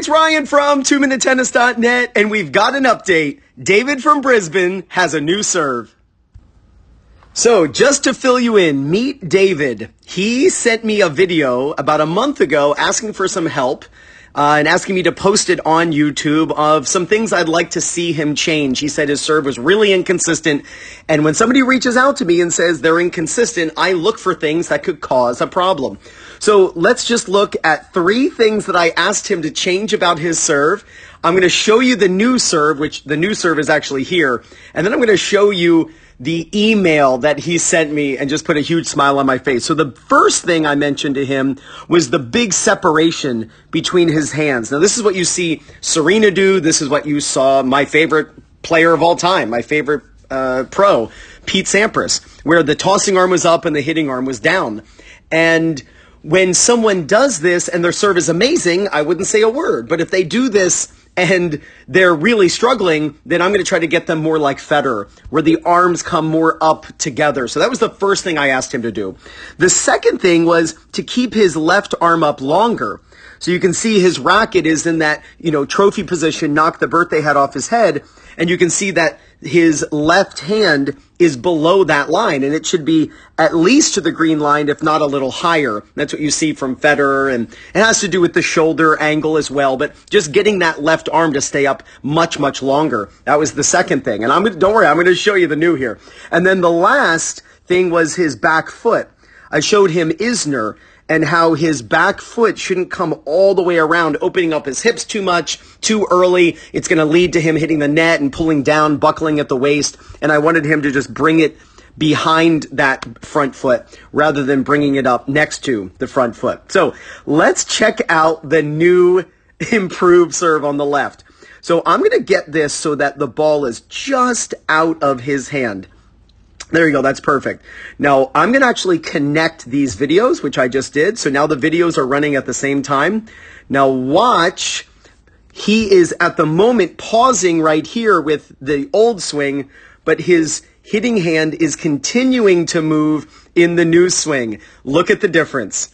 it's Ryan from 2minutetennis.net, and we've got an update. David from Brisbane has a new serve. So just to fill you in, meet David. He sent me a video about a month ago asking for some help and asking me to post it on YouTube of some things I'd like to see him change. He said his serve was really inconsistent, and when somebody reaches out to me and says they're inconsistent, I look for things that could cause a problem. So let's just look at 3 things that I asked him to change about his serve. I'm going to show you the new serve, which the new serve is actually here, and then I'm going to show you the email that he sent me and just put a huge smile on my face. So the first thing I mentioned to him was the big separation between his hands. Now, this is what you see Serena do. This is what you saw my favorite player of all time, my favorite pro, Pete Sampras, where the tossing arm was up and the hitting arm was down. And when someone does this and their serve is amazing, I wouldn't say a word. But if they do this and they're really struggling, then I'm going to try to get them more like Federer, where the arms come more up together. So that was the first thing I asked him to do. The second thing was to keep his left arm up longer. So you can see his racket is in that, trophy position, knock the birthday hat off his head. And you can see that his left hand is below that line, and it should be at least to the green line, if not a little higher. That's what you see from Federer, and it has to do with the shoulder angle as well, but just getting that left arm to stay up much, much longer. That was the second thing. And don't worry, I'm going to show you the new here. And then the last thing was his back foot. I showed him Isner and how his back foot shouldn't come all the way around, opening up his hips too much, too early. It's going to lead to him hitting the net and pulling down, buckling at the waist. And I wanted him to just bring it behind that front foot rather than bringing it up next to the front foot. So let's check out the new improved serve on the left. So I'm going to get this so that the ball is just out of his hand. There you go. That's perfect. Now, I'm going to actually connect these videos, which I just did. So now the videos are running at the same time. Now watch. He is at the moment pausing right here with the old swing, but his hitting hand is continuing to move in the new swing. Look at the difference.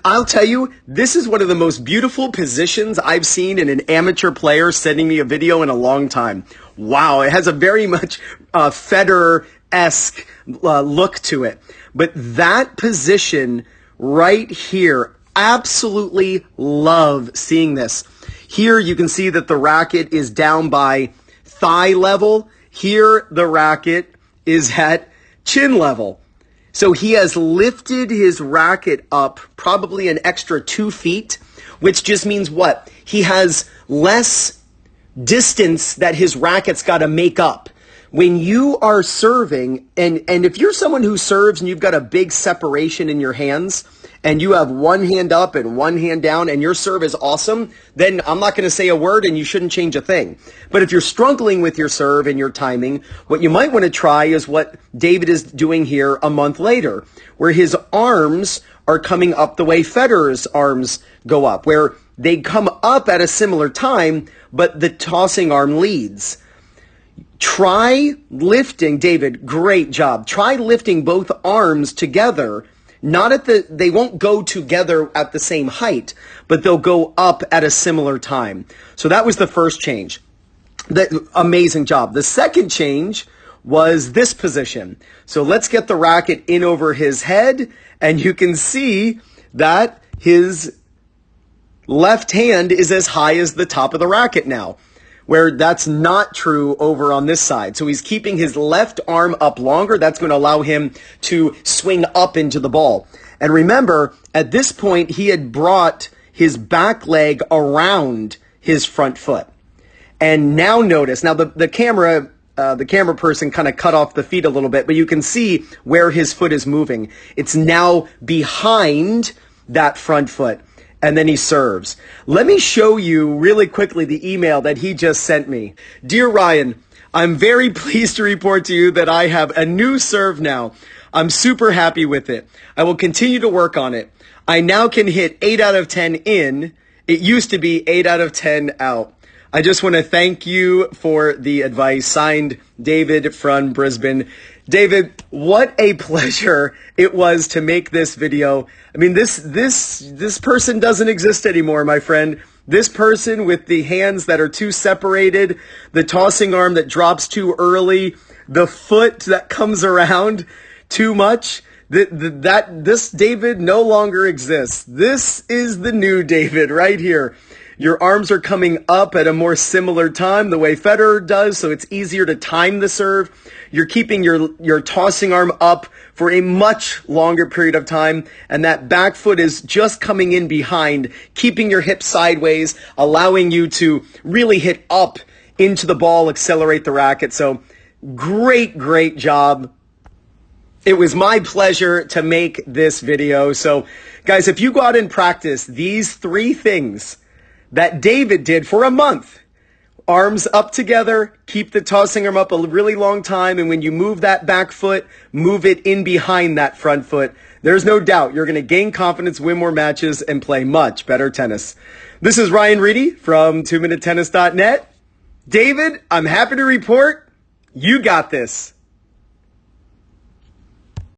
I'll tell you, this is one of the most beautiful positions I've seen in an amateur player sending me a video in a long time. Wow, it has a very much Federer-esque look to it. But that position right here, absolutely love seeing this. Here you can see that the racket is down by thigh level. Here the racket is at chin level. So he has lifted his racket up probably an extra 2 feet, which just means what? He has less distance that his racket's got to make up. When you are serving, and if you're someone who serves and you've got a big separation in your hands, and you have one hand up and one hand down, and your serve is awesome, then I'm not going to say a word and you shouldn't change a thing. But if you're struggling with your serve and your timing, what you might want to try is what David is doing here a month later, where his arms are coming up the way Federer's arms go up, where they come up at a similar time, but the tossing arm leads. Try lifting, David, great job. Try lifting both arms together. They won't go together at the same height, but they'll go up at a similar time. So that was the first change. Amazing job. The second change was this position. So let's get the racket in over his head, and you can see that his left hand is as high as the top of the racket now, where that's not true over on this side. So he's keeping his left arm up longer. That's going to allow him to swing up into the ball. And remember, at this point, he had brought his back leg around his front foot. And now notice, now the camera person kind of cut off the feet a little bit, but you can see where his foot is moving. It's now behind that front foot. And then he serves. Let me show you really quickly the email that he just sent me. Dear Ryan, I'm very pleased to report to you that I have a new serve now. I'm super happy with it. I will continue to work on it. I now can hit 8 out of 10 in. It used to be 8 out of 10 out. I just want to thank you for the advice. Signed, David from Brisbane. David, what a pleasure it was to make this video. I mean, this person doesn't exist anymore, my friend. This person with the hands that are too separated, the tossing arm that drops too early, the foot that comes around too much, this David no longer exists. This is the new David right here. Your arms are coming up at a more similar time, the way Federer does, so it's easier to time the serve. You're keeping your tossing arm up for a much longer period of time, and that back foot is just coming in behind, keeping your hips sideways, allowing you to really hit up into the ball, accelerate the racket. So great job. It was my pleasure to make this video. So guys, if you go out and practice these 3 things that David did for a month, arms up together, keep the tossing arm up a really long time, and when you move that back foot, move it in behind that front foot, there's no doubt you're going to gain confidence, win more matches, and play much better tennis. This is Ryan Reedy from 2minutetennis.net. David, I'm happy to report you got this.